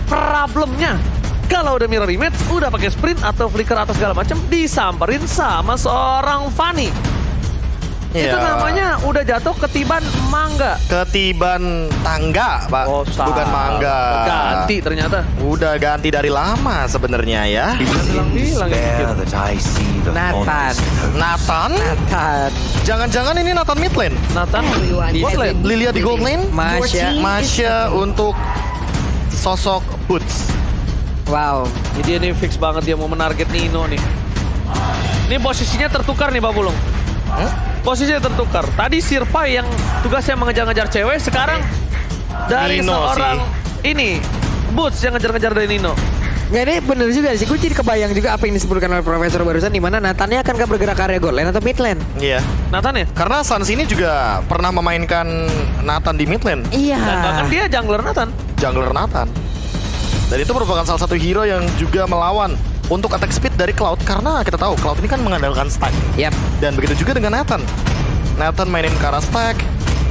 problemnya, kalau udah mirror image, udah pakai sprint atau flicker atau segala macam, disamperin sama seorang Fanny. Iya. Itu namanya udah jatuh ketiban mangga. Ketiban tangga, Pak. salah. Bukan mangga. Ganti ternyata. Udah ganti dari lama sebenarnya ya. Bilang ya. Nathan. Nathan? Nathan. Jangan-jangan ini Nathan mid lane? Nathan di bot lane. Lilia di gold lane? Masya. Untuk sosok Boots. Wow. Jadi ini fix banget dia mau menarget Nino nih. Ini posisinya tertukar nih Pak Bulung. Posisinya tertukar. Tadi Sirpai yang tugasnya mengejar-ngejar cewek, sekarang dari Nino seorang ini Boots yang ngejar-ngejar dari Nino. Nggak, ini bener juga sih. Gue jadi kebayang juga apa yang disebutkan oleh Profesor barusan, di mana Nathannya akan gak bergerak ke area gold lane atau mid lane. Iya. Nathan ya? Karena Sans ini juga pernah memainkan Nathan di mid lane. Iya. Dan bahkan dia jungler Nathan. Jungler Nathan. Dan itu merupakan salah satu hero yang juga melawan untuk attack speed dari Cloud. Karena kita tahu Cloud ini kan mengandalkan stack. Yap. Dan begitu juga dengan Nathan. Nathan mainin ke arah stack,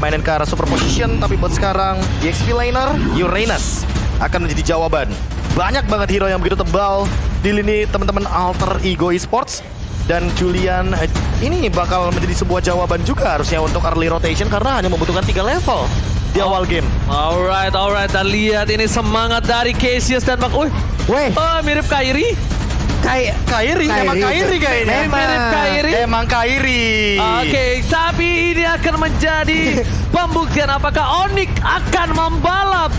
mainin ke arah super position, tapi buat sekarang EXP laner Uranus akan menjadi jawaban. Banyak banget hero yang begitu tebal di lini teman-teman Alter Ego Esports. Dan Julian ini bakal menjadi sebuah jawaban juga harusnya untuk early rotation karena hanya membutuhkan 3 level di awal game. Alright. Dan lihat ini semangat dari Cassius dan Bang. Weh. Oh, mirip Kairi. Kairi, emang Kairi kayaknya. Mirip Kairi. Emang Kairi. Oke, tapi ini akan menjadi pembuktian apakah Onyx akan membalap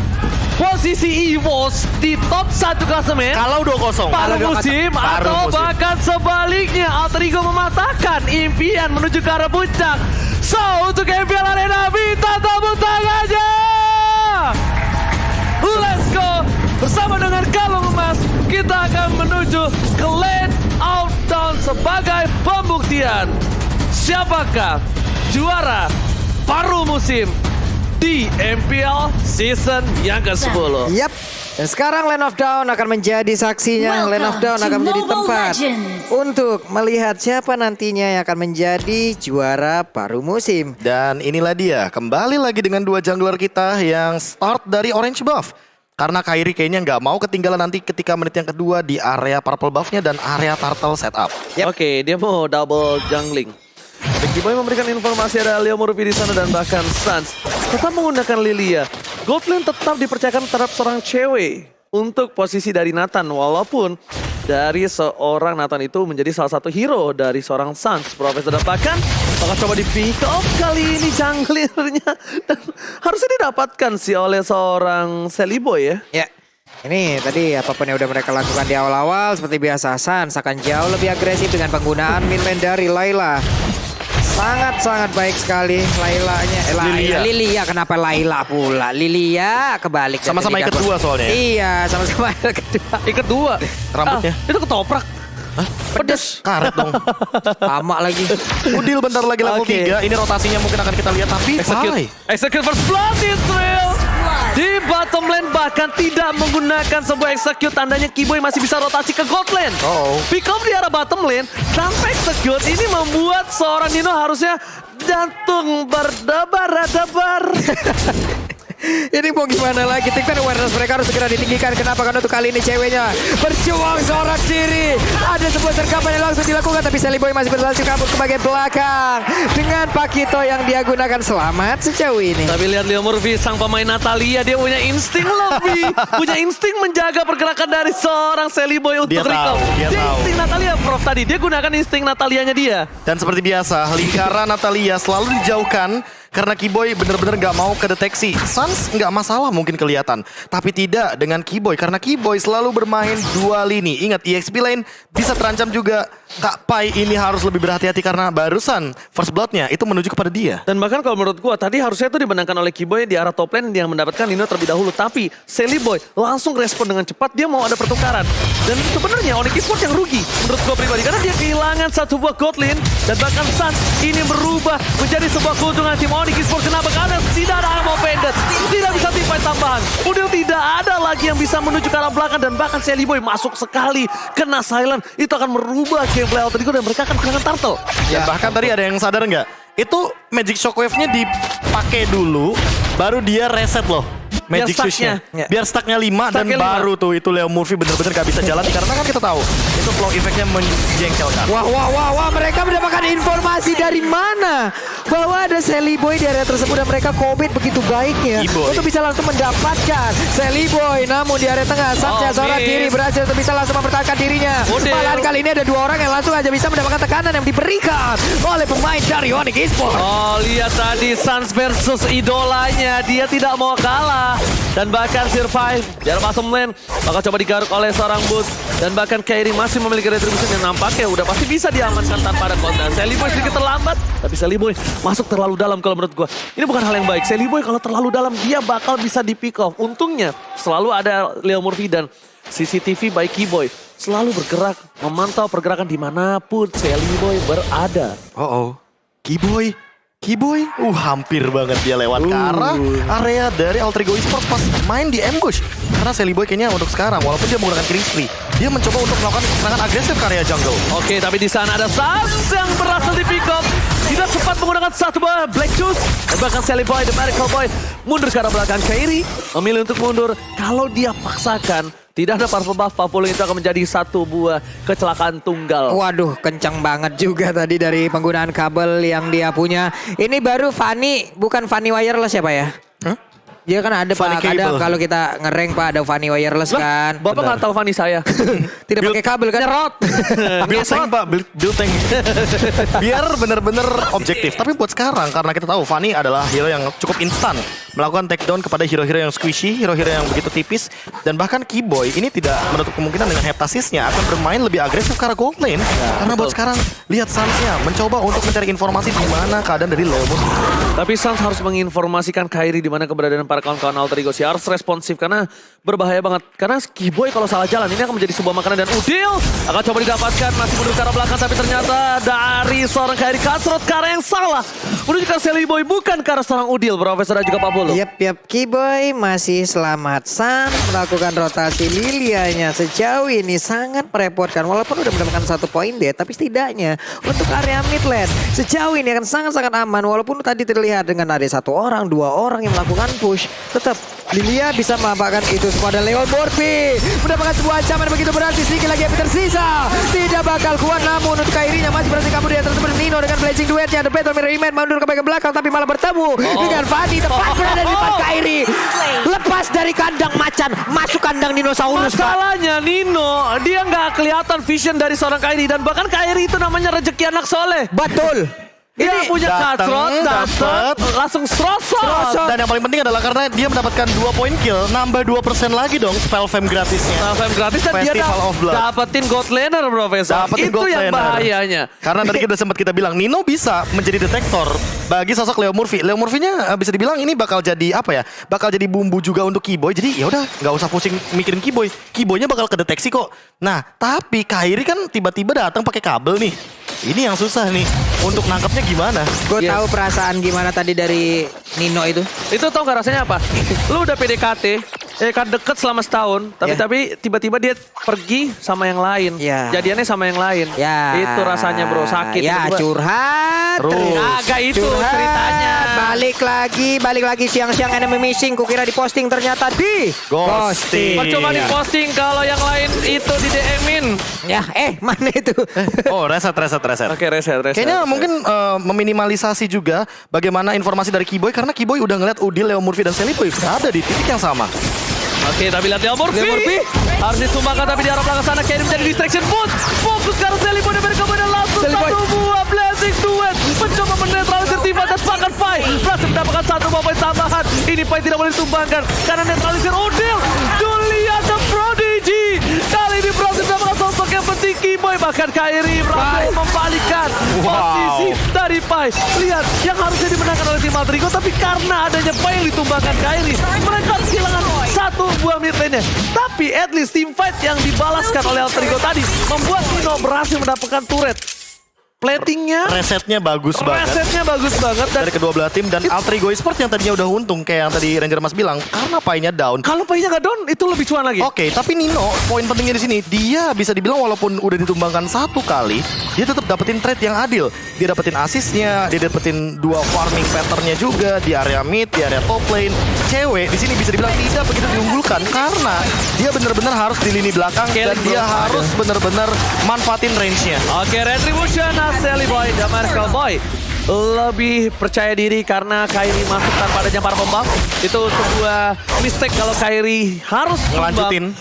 posisi EVOS di top 1 klasemen Kalau 2-0. paruh musim atau bahkan sebaliknya Alter Ego mematahkan impian menuju ke arah puncak. So, untuk MPL Arena minta tepuk tangannya. Let's go. Bersama dengan Kalung Emas, kita akan menuju ke lane outdown sebagai pembuktian siapakah juara paruh musim di MPL season yang ke-10. Yap. Dan sekarang Lane of Dawn akan menjadi saksinya. Lane of Dawn akan menjadi tempat untuk melihat siapa nantinya yang akan menjadi juara paruh musim. Dan inilah dia, kembali lagi dengan 2 jungler kita yang start dari orange buff. Karena Kairi kayaknya nggak mau ketinggalan nanti ketika menit yang kedua di area purple buffnya dan area turtle setup. Oke, dia mau double jungling. Ricky Boy memberikan informasi ada Leo Murphy di sana dan bahkan Sans tetap menggunakan Lilia. Gold lane tetap dipercayakan terhadap seorang cewek untuk posisi dari Nathan, walaupun dari seorang Nathan itu menjadi salah satu hero dari seorang Sans. Profesor dan bahkan bakal coba di pick up kali ini junglernya. Dan harusnya didapatkan sih oleh seorang Sally Boy ya. Ya. Ini tadi apapun yang udah mereka lakukan di awal-awal, seperti biasa Sans akan jauh lebih agresif dengan penggunaan mid lane dari Layla. Sangat-sangat baik sekali Lailanya. Lilia, kenapa Layla pula? Lilia kebalik. Sama-sama ikut 2 soalnya. Iya, sama-sama ikut 2. Ikut 2 Rambutnya. itu ketoprak. Hah? Pedes. Karet dong. Lama lagi. Udil bentar lagi level Oke. 3. Ini rotasinya mungkin akan kita lihat. Tapi Execute first blood Israel. Di bottom lane bahkan tidak menggunakan sebuah execute. Tandanya Kiboy masih bisa rotasi ke gold lane. Pick up di arah bottom lane tanpa execute. Ini membuat seorang Nino harusnya jantung berdebar-debar. Ini mau gimana lagi? Tingkat awareness mereka harus segera ditinggikan. Kenapa? Karena untuk kali ini ceweknya berjuang seorang diri. Ada sebuah sergapan yang langsung dilakukan, tapi Sally Boy masih berhasil kabur ke bagian belakang dengan Pakito yang dia gunakan. Selamat sejauh ini. Tapi lihat Leo Murphy, sang pemain Natalia, dia punya insting lebih. Punya insting menjaga pergerakan dari seorang Sally Boy untuk recall. Dia tahu. insting Natalia, Prof, tadi. Dia gunakan insting Natalianya dia. Dan seperti biasa, lingkaran Natalia selalu dijauhkan karena Kiboy bener-bener gak mau kedeteksi. Sans nggak masalah mungkin kelihatan, tapi tidak dengan Kiboy karena Kiboy selalu bermain 2 lini. Ingat, EXP lane bisa terancam juga. Kak Pai ini harus lebih berhati-hati karena barusan first blood-nya itu menuju kepada dia. Dan bahkan kalau menurut gua tadi harusnya itu dimenangkan oleh Kiboy di arah top lane yang mendapatkan Nino terlebih dahulu. Tapi Sally Boy langsung respon dengan cepat, dia mau ada pertukaran. Dan sebenarnya Onyx Esports yang rugi menurut gua pribadi karena dia kehilangan satu buah gold lane. Dan bahkan Sans ini berubah menjadi sebuah keuntungan tim Onyx Esports. Kenapa? Karena tidak ada ammo pendant, tidak bisa teamfight tambahan. Udah tidak ada lagi yang bisa menuju ke arah belakang. Dan bahkan Sally Boy masuk sekali kena silent. Itu akan merubah gameplay Alter Ego dan mereka akan kehilangan turtle. Ya, bahkan tadi ada yang sadar nggak? Itu Magic Shockwave-nya dipakai dulu, baru dia reset loh. Magic stucknya. Shoes-nya. Ya. Biar stucknya 5 dan Stucknya 5. baru tuh itu Leo Murphy bener-bener gak bisa jalan karena kan kita tahu itu flow effect-nya menjengkelkan. Wah, mereka mendapatkan informasi dari mana? Bahwa ada Sally Boy di area tersebut dan mereka komit begitu baiknya Keyboy. untuk bisa langsung mendapatkan Sally Boy. Namun di area tengah, Satya seorang miss. diri berhasil untuk bisa langsung mempertahankan dirinya. Udil. Malahan kali ini ada 2 orang yang langsung aja bisa mendapatkan tekanan yang diberikan oleh pemain dari Onyx Esports. Oh, lihat tadi Suns versus idolanya. Dia tidak mau kalah. Dan bahkan survive. Jarak masuk lane. Bakal coba digaruk oleh seorang Boots. Dan bahkan Kairi masih memiliki retribution yang nampaknya udah pasti bisa diamankan tanpa ada konten. Sally Boy sedikit terlambat. Tapi Sally Boy masuk terlalu dalam kalau menurut gua. Ini bukan hal yang baik. Sally Boy kalau terlalu dalam dia bakal bisa di pick off. Untungnya selalu ada Leo Murphy dan CCTV by Keyboy. Selalu bergerak, memantau pergerakan dimanapun Sally Boy berada. Keyboy, hampir banget dia lewat ke arah area dari Alter Ego Esports pas main di ambush. Karena Sally Boy kayaknya untuk sekarang, walaupun dia menggunakan killing spree, dia mencoba untuk melakukan serangan agresif ke area jungle. Oke, tapi di sana ada Sans yang berhasil di pick up. Tidak sempat menggunakan satu buah Black Juice. Dan bahkan Sally Boy, The Miracle Boy, mundur ke arah belakang. Kairi memilih untuk mundur. Kalau dia paksakan, tidak ada purple buff, Papulung itu akan menjadi satu buah kecelakaan tunggal. Waduh, kencang banget juga tadi dari penggunaan kabel yang dia punya. Ini baru Fanny, bukan Fanny wireless ya Pak ya? Hah? Dia kan ada Fanny Pak, kadang cable. kalau kita ngereng Pak ada Fanny wireless kan. Bapak nggak tahu Fanny saya. Tidak pakai kabel kan? Nyerot. Build tank pak, build tank. Biar bener-bener objektif. Tapi buat sekarang, karena kita tahu Fanny adalah hero yang cukup instan melakukan takedown kepada hero-hero yang squishy, hero-hero yang begitu tipis. Dan bahkan Keyboy ini tidak menutup kemungkinan dengan heptasisnya akan bermain lebih agresif ke arah gold lane. Karena buat sekarang, lihat Suns-nya mencoba untuk mencari informasi di mana keadaan dari Leo Murphy. Tapi Suns harus menginformasikan Kairi di mana keberadaan para kawan-kawan Alter Ego. Harus responsif karena berbahaya banget. Karena Keyboy kalau salah jalan ini akan menjadi sebuah makanan dan Udil akan coba didapatkan. Masih mundur ke arah belakang tapi ternyata dari seorang Kairi Kasrot ke arah yang salah. Menuju ke Sally Boy bukan ke arah seorang Udil, Profesor dan juga Pak Bolo. Yap, Keyboy masih selamat. Sun melakukan rotasi Lilianya sejauh ini sangat merepotkan. Walaupun udah mendapatkan 1 poin deh, tapi setidaknya untuk area mid lane sejauh ini akan sangat-sangat aman. Walaupun tadi terlihat dengan ada 1 orang, 2 orang yang melakukan push, tetap Lilia bisa menampakkan itu kepada Leon Murphy. Mendapatkan sebuah ancaman begitu berarti sedikit lagi yang tersisa. Tidak bakal kuat namun untuk Kairinya masih berhasil kabur dia tersebut. Nino dengan blazing duetnya. The Battle Mirror Iman mundur ke bagian belakang tapi malah bertemu dengan Fanny. Tepat berada di depan Kairi. Lepas dari kandang macan, masuk kandang dinosaurus. Pak. Masalahnya Nino, dia nggak kelihatan vision dari seorang Kairi. Dan bahkan Kairi itu namanya rezeki anak soleh. Betul. Dia punya datang, Kasrot, dapet. langsung serosot. Dan yang paling penting adalah karena dia mendapatkan 2 poin kill, nambah 2% lagi dong spell fam gratisnya. Fame gratis dan dia Festival of Blood. dapetin gold laner, Profesor. Dapetin Itu gold yang laner. bahayanya. Karena tadi udah sempat kita bilang Nino bisa menjadi detektor bagi sosok Leo Murphy. Leo Murphy-nya bisa dibilang ini bakal jadi apa ya? Bakal jadi bumbu juga untuk Keyboy. Jadi ya udah nggak usah pusing mikirin Keyboy. Keyboy-nya bakal kedeteksi kok. Nah, tapi Kairi kan tiba-tiba datang pakai kabel nih. Ini yang susah nih untuk nangkapnya gimana? Gue Yes. tahu perasaan gimana tadi dari Nino itu. Itu tau gak rasanya apa? Lu udah PDKT, kan deket selama setahun, Ya. tapi tiba-tiba dia pergi sama yang lain. Ya. Jadiannya sama yang lain. Ya. Itu rasanya bro, sakit. Ya, Tiba-tiba. curhat. Terus. Agak itu Curhat. ceritanya. Balik lagi siang-siang enemy missing. Kukira di posting ternyata di Ghosting. Percuma di posting kalau yang lain itu di DM-in. Ya, mana itu? Oh, reset. Oke, reset. Kayaknya mungkin meminimalisasi juga bagaimana informasi dari Keyboy karena Keyboy udah ngeliat Udil, Leo Murphy dan Sally Boy ada di titik yang sama. Oke, tapi lihat Leo Murphy. Harus disumbangkan tapi di arah belakang sana Kairi menjadi distraction pun. Fokus ke arah Sally Boy dan mereka dan langsung Sally Boy. satu buah blazing duet. Mencoba menetralisir Tifa dan sepakat fight. Berhasil mendapatkan 1 buah poin tambahan. Ini fight tidak boleh ditumbangkan karena netralisir Udil. Julia the Prodigy. Kali ini berhasil mendapatkan sosok yang penting Keyboy. Bahkan Kairi berhasil membalikkan posisi dari Pai. Lihat, yang harusnya dimenangkan oleh tim Alter Ego, tapi karena adanya Pai yang ditumbangkan Kairi, mereka harus kehilangan 1 buah mid lane-nya. Tapi at least team fight yang dibalaskan oleh Alter Ego tadi membuat Nino berhasil mendapatkan turret. platingnya, Resetnya bagus banget. resetnya bagus banget. Dan Dari kedua belah tim dan Alter Ego Esports yang tadinya udah untung kayak yang tadi Ranger Mas bilang karena pay-nya down. kalau pay-nya nggak down, itu lebih cuan lagi. Oke, tapi Nino, poin pentingnya di sini, dia bisa dibilang walaupun udah ditumbangkan satu kali, dia tetap dapetin trade yang adil. Dia dapetin asisnya, dia dapetin 2 farming pattern-nya juga di area mid, di area top lane. Cewek di sini bisa dibilang tidak begitu diunggulkan karena dia benar-benar harus di lini belakang dan dia harus benar-benar manfaatin range-nya. Oke, Retribution, Sally Boy, dan Marshall Boy lebih percaya diri karena Kairi masuk tanpa adanya para pembuff. Itu sebuah mistake kalau Kairi harus ngelanjutin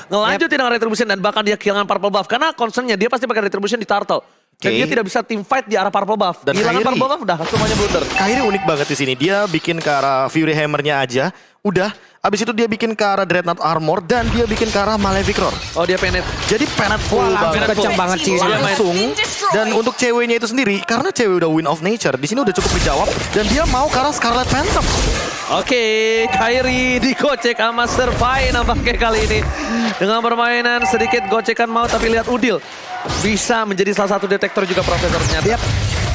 dengan Retribution dan bahkan dia kehilangan purple buff. Karena concernnya dia pasti pakai Retribution di turtle. Dan dia tidak bisa team fight di arah purple buff. Dan kehilangan purple buff udah semuanya blunder. Kairi unik banget di sini. Dia bikin ke arah Fury Hammer-nya aja. Udah, abis itu dia bikin ke arah Dreadnought Armor dan dia bikin ke arah Malefic Roar. Oh, dia penet. Jadi penet full banget. kencang banget sih. Langsung. Dan untuk ceweknya itu sendiri, karena cewek udah win of nature, di sini udah cukup dijawab dan dia mau ke arah Scarlet Phantom. Oke, Kairi digocek sama Serpai nampaknya kali ini. Dengan permainan sedikit gocekan mau tapi lihat Udil. Bisa menjadi salah satu detektor juga Profesor ternyata. Yap.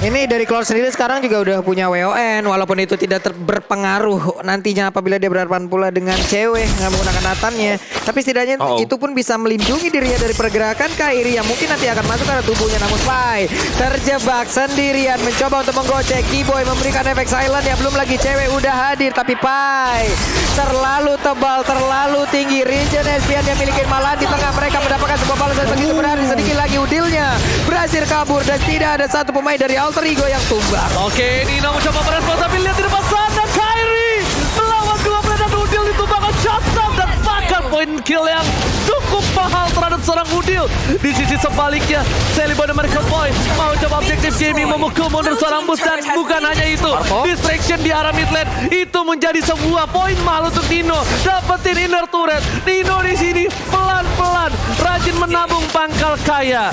Ini dari Cloud sendiri sekarang juga udah punya WON, walaupun itu tidak berpengaruh nantinya apabila dia berhadapan pula dengan cewek nggak menggunakan Nathannya. Tapi setidaknya itu pun bisa melindungi dirinya dari pergerakan Kairi yang mungkin nanti akan masuk ke arah tubuhnya. Namun Pai terjebak sendirian mencoba untuk menggocek. Keyboy memberikan efek silent ya, belum lagi cewek udah hadir. Tapi Pai terlalu tebal, terlalu tinggi. Regen Espian yang miliki malah di tengah mereka mendapatkan sebuah balasan begitu berarti. Sedikit lagi Udilnya berhasil kabur dan tidak ada satu pemain dari Alter Ego yang tumbang. Oke, Nino mencoba merespons tapi lihat di depan sana Kairi melawan dua player dan Udil ditumbangkan shotstop dan bahkan poin kill yang cukup mahal terhadap seorang Udil. Di sisi sebaliknya, Sally Boy dan Marshall Boy mau coba objektif gaming memukul mundur seorang bus dan bukan hanya itu. Distraction di arah mid lane itu menjadi sebuah poin mahal untuk Nino. Dapetin inner turret. Nino di sini pelan-pelan rajin menabung pangkal kaya.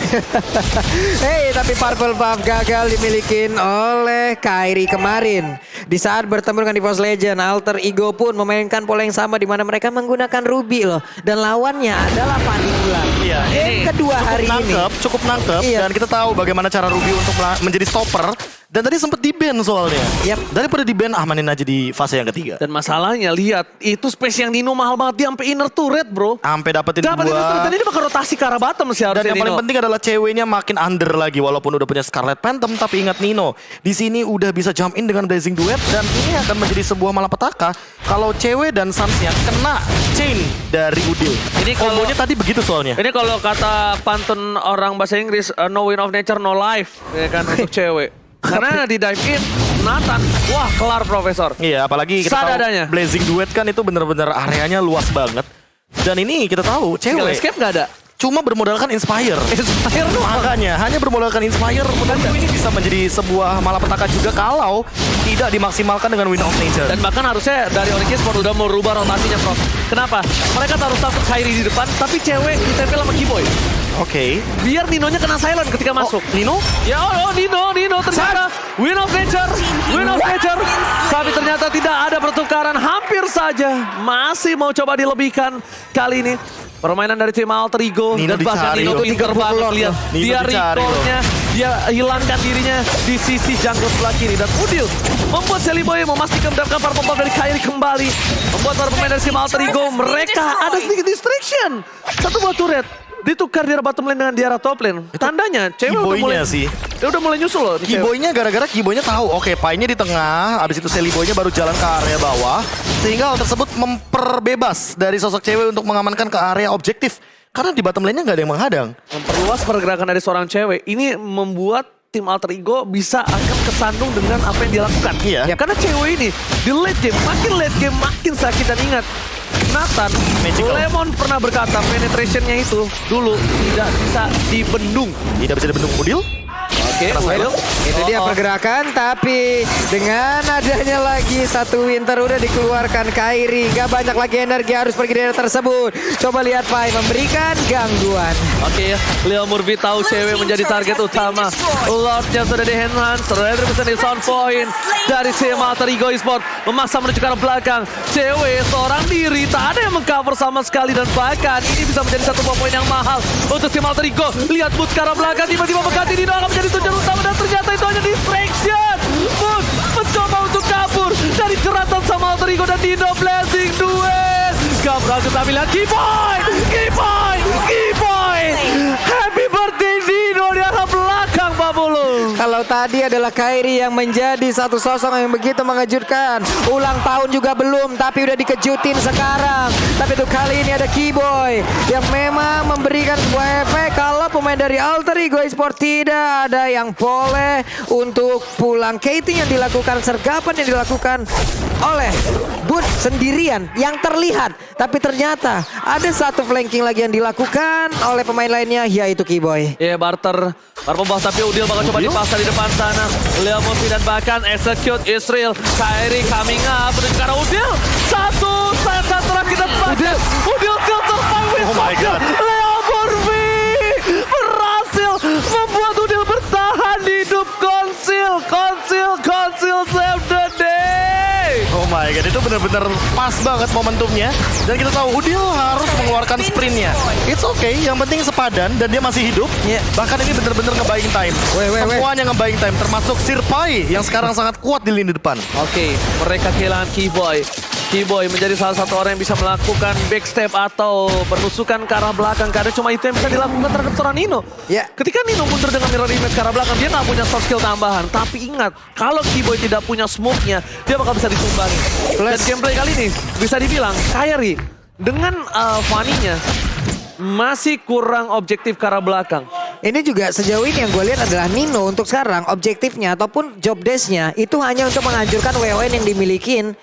Hei, tapi purple buff gagal dimiliki oleh Kairi kemarin. Di saat bertemu dengan EVOS Legend, Alter Ego pun memainkan pola yang sama di mana mereka menggunakan Ruby loh. Dan lawannya adalah Panimula. Iya, Game kedua hari ini. Cukup nangkep. Iya. Dan kita tahu bagaimana cara Ruby untuk menjadi stopper. Dan tadi sempat di-ban soalnya. Yap. Daripada di-ban, mainin aja di fase yang ketiga. Dan masalahnya lihat, itu space yang Nino mahal banget. Dia sampai inner turret bro. Sampai dapetin Dapat inner turret dan dua. ini bakal rotasi ke arah bottom sih Dan harusnya yang paling Nino. penting adalah ceweknya makin under lagi. Walaupun udah punya Scarlet Phantom. Tapi ingat Nino, di sini udah bisa jump in dengan Blazing Duet. Dan ini akan menjadi sebuah malapetaka kalau cewek dan Sunsnya kena chain dari Udil. Ini kalau- kombonya tadi begitu soalnya. Ini kalau kata pantun orang bahasa Inggris, no win of nature, no life. Ya kan, untuk cewek. Karena di dive in, Nathan, wah kelar Profesor. Iya, apalagi kita tahu Sadadanya. Blazing Duet kan itu bener-bener areanya luas banget. Dan ini kita tahu Skill cewek escape nggak ada. cuma bermodalkan Inspire. Inspire doang. Makanya hanya bermodalkan Inspire menurutku ini bisa menjadi sebuah malapetaka juga kalau tidak dimaksimalkan dengan Win of Nature. Dan bahkan harusnya dari Onyx Sport udah merubah rotasinya Prof. Kenapa? Mereka taruh satu Kairi di depan, tapi cewek ditempel sama Keyboy. Oke. Biar Ninonya kena silent ketika masuk. Nino? Ya Nino ternyata Win of Nature. Tapi ternyata tidak ada pertukaran, hampir saja masih mau coba dilebihkan kali ini. Permainan dari tim Alter Ego Nino dan bahkan dicari Nino loh. pinter banget lihat. Nino Dia dicari recall-nya, dia hilangkan dirinya di sisi jungle sebelah kiri dan Udil membuat Sally Boy memastikan mendapatkan para pembuff dari Kairi kembali. Membuat para pemain dari tim Alter Ego mereka ada sedikit distraction. Satu buah turret ditukar di arah bottom lane dengan di arah top lane. Tandanya cewek udah mulai Keyboy-nya sih. Dia udah mulai nyusul loh. nih cewek. Keyboy-nya gara-gara Keyboy-nya tahu, oke, Pai-nya di tengah, abis itu Sally Boy-nya baru jalan ke area bawah. Sehingga hal tersebut memperbebas dari sosok cewek untuk mengamankan ke area objektif. Karena di bottom lane-nya nggak ada yang menghadang. Memperluas pergerakan dari seorang cewek. Ini membuat tim Alter Ego bisa akan kesandung dengan apa yang dia lakukan. Iya. Ya, karena cewek ini di late game makin sakit. Dan ingat, Nathan, Magical. Lemon pernah berkata penetration-nya itu dulu tidak bisa dibendung. Tidak bisa dibendung Udil. Oke, Udil. Itu dia pergerakan, tapi dengan adanya lagi satu winter udah dikeluarkan Kairi. Gak banyak lagi energi harus pergi dari tersebut. Coba lihat Pai memberikan gangguan. Oke, Leo Murphy tahu cewek menjadi target utama. Lordnya sudah di-enhance, retribution di sound point dari tim Alter Ego Esports. Memaksa menuju ke arah belakang. Cewek seorang diri, tak ada yang mengcover sama sekali. Dan bahkan ini bisa menjadi satu poin yang mahal untuk tim Alter Ego. Lihat boot ke arah belakang, tiba-tiba Bekati Dino akan menjadi tujuan utama dan ternyata itu hanya distraction. Moon mencoba untuk kabur dari jeratan sama Alter Ego dan Dino Blazing Duet. Gak berhasil tapi lihat Keyboy. Happy birthday Dino di arah belakang Pak Bulu. Kalau tadi adalah Kairi yang menjadi satu sosok yang begitu mengejutkan. Ulang tahun juga belum, tapi udah dikejutin sekarang. Tapi tuh kali ini ada Keyboy yang memang memberikan sebuah efek kalau pemain dari Alter Ego Esports tidak ada yang boleh untuk pulang. Kating yang dilakukan, sergapan yang dilakukan oleh Bud sendirian yang terlihat. Tapi ternyata ada satu flanking lagi yang dilakukan oleh pemain lainnya, yaitu Keyboy. Ya barter pembahas tapi Udil bakal coba dipaksa di depan sana. Leo Mofi dan bahkan execute Israel. Kairi coming up menuju ke arah Udil. Saat terakhir kita pakai Udil still survive with Oh my God. Leo Mofi berhasil membuat Udil bertahan hidup. Konsil save the day. Oh my god, itu benar-benar pas banget momentumnya. Dan kita tahu Udil harus mengeluarkan sprintnya. It's okay, yang penting sepadan dan dia masih hidup. Yeah. Bahkan ini benar-benar nge-buying time. Semuanya nge-buying time, termasuk Sirpai yang sekarang sangat kuat di lini depan. Oke, mereka kehilangan Keyboy. Keyboy menjadi salah satu orang yang bisa melakukan backstep atau penusukan ke arah belakang. Karena cuma itu yang bisa dilakukan terhadap seorang Nino. Ya. Ketika Nino mundur dengan mirror image ke arah belakang, dia nggak punya soft skill tambahan. Tapi ingat, kalau Keyboy tidak punya smoke-nya, dia bakal bisa ditumbangi. Dan gameplay kali ini bisa dibilang, Kairi dengan Fanny-nya masih kurang objektif ke arah belakang. Ini juga sejauh ini yang gue lihat adalah Nino untuk sekarang objektifnya ataupun job desk-nya itu hanya untuk menghancurkan WON yang dimilikin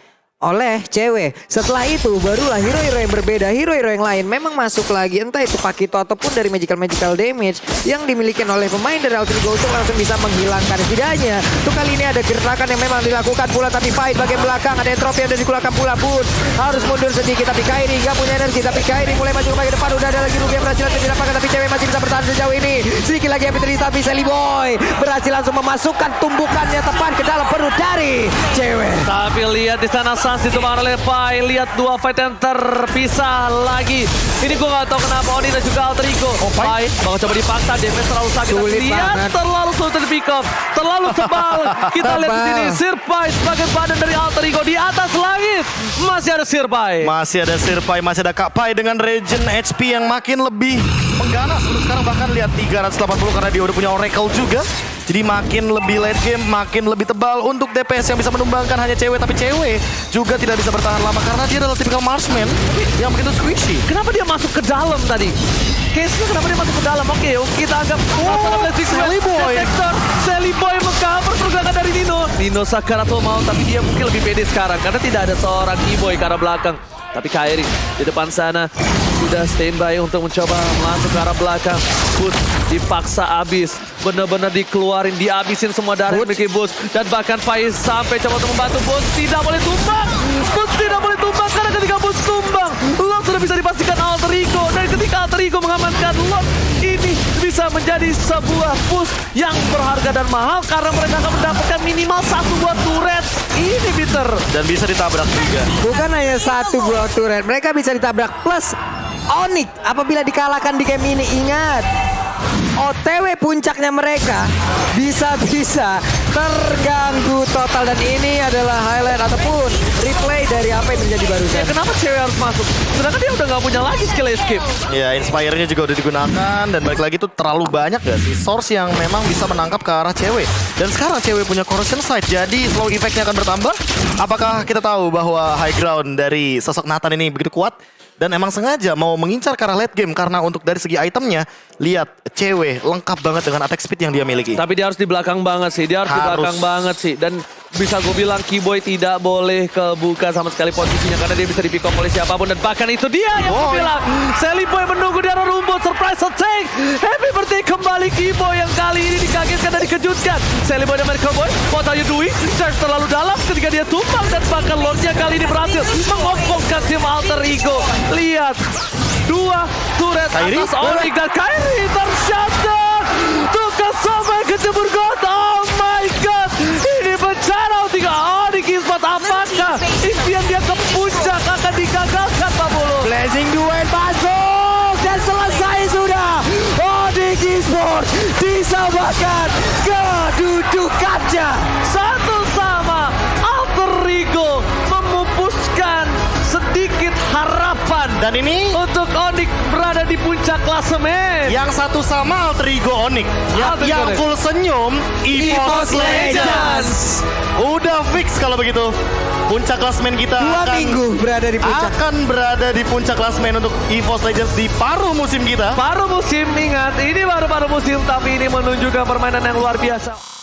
oleh cewek. Setelah itu barulah hero-hero yang berbeda, hero-hero yang lain memang masuk lagi, entah itu Pakito ataupun dari magical damage yang dimiliki oleh pemain dari Alter Ego untuk langsung bisa menghilangkan. Setidaknya tuh kali ini ada gerakan yang memang dilakukan pula, tapi fight bagian belakang ada entropy yang dikeluarkan pula. Pun harus mundur sedikit, tapi Kairi gak punya energi, tapi Kairi mulai maju ke bagian depan. Udah ada lagi Ruby yang berhasil didapatkan, tapi cewek masih bisa bertahan sejauh ini. Sedikit lagi yang diterima, tapi Sally Boy berhasil langsung memasukkan tumbukannya tepat ke dalam perut dari cewek. Tapi lihat di sana Sans ditumbangkan oleh Pai. Lihat dua fight yang terpisah lagi. Ini gue gak tahu kenapa Oni dan juga Alter Ego. Pai bakal coba dipaksa, damage terlalu sakit. Sulit Lihat banget. terlalu sulit di pick up, terlalu tebal. Kita lihat di sini Sirpai sebagai badan dari Alter Ego di atas langit. Masih ada Sirpai. Masih ada Sirpai, masih ada Kak Pai dengan regen HP yang makin lebih mengganas. Sekarang bahkan lihat 380 karena dia udah punya Oracle juga. Jadi makin lebih late game, makin lebih tebal untuk DPS yang bisa menumbangkan hanya cewek. Tapi cewek juga tidak bisa bertahan lama karena dia adalah tipikal marksman yang begitu squishy. Kenapa dia masuk ke dalam tadi? Case-nya kenapa dia masuk ke dalam? Oke, kita anggap Sally Boy. Sally Boy mengcover pergerakan dari Nino. Nino Sakaratul mau, tapi dia mungkin lebih pede sekarang karena tidak ada seorang Keyboy ke arah belakang. Tapi Kairi di depan sana sudah standby untuk mencoba masuk ke arah belakang. Boost dipaksa habis. Benar-benar dikeluarin, dihabisin semua darah yang memiliki Boost. Dan bahkan Faiz sampai coba untuk membantu Boost. Tidak boleh tumbang. Boost tidak boleh tumbang karena ketika Boost tumbang, Lot sudah bisa dipastikan Alter Ego. Dan ketika Alter Ego mengamankan Lot, ini bisa menjadi sebuah push yang berharga dan mahal karena mereka akan mendapatkan minimal satu buah turret inhibitor. Dan bisa ditabrak juga. Bukan hanya satu buah turret, mereka bisa ditabrak plus Onyx apabila dikalahkan di game ini. Ingat, OTW puncaknya mereka bisa-bisa terganggu total. Dan ini adalah highlight ataupun replay dari apa yang terjadi barusan. Ya, kenapa cewek harus masuk? Sedangkan dia udah gak punya lagi skill escape. Ya, Inspire-nya juga udah digunakan. Dan balik lagi tuh terlalu banyak gak sih source yang memang bisa menangkap ke arah cewek. Dan sekarang cewek punya corrosion sight, jadi slow effect-nya akan bertambah. Apakah kita tahu bahwa high ground dari sosok Nathan ini begitu kuat? Dan emang sengaja mau mengincar ke arah late game karena untuk dari segi itemnya, lihat cewek lengkap banget dengan attack speed yang dia miliki. Tapi dia harus di belakang banget sih. Dia harus di belakang banget sih. Dan bisa gue bilang Keyboy tidak boleh kebuka sama sekali posisinya karena dia bisa di pick up oleh siapapun. Dan bahkan itu dia yang gue bilang. Sally Boy menunggu di arah rumput. Surprise attack. Happy birthday kembali Keyboy yang kali ini dikagetkan dan dikejutkan. Sally Boy dan Merkel Boy, what are you doing? Charge terlalu dalam ketika dia tumbang. Dan bahkan Lordnya kali ini berhasil mengopongkan tim Alter Ego. Lihat, dua turret Kairi? atas Onyx dan Kairi tershutdown. Tukar sampai ke jebur got. Oh my god, ini bencana tiga Onyx Esports. Apakah impian dia ke puncak akan digagalkan Pak Bulu? Blazing Duet masuk dan selesai sudah. Onyx Esports Esports disamakan kedudukannya. Satu sama, Alter Ego memupuskan sedikit harapan. Dan ini Untuk Onyx berada di puncak klasemen. yang satu sama Alter Ego Onyx. Alter Ego Yang Onyx. full senyum EVOS Legends. Udah fix kalau begitu. Puncak klasemen kita 2 minggu berada di puncak. akan berada di puncak klasemen untuk EVOS Legends di paruh musim kita. Paruh musim, ingat ini baru paruh musim, tapi ini menunjukkan permainan yang luar biasa.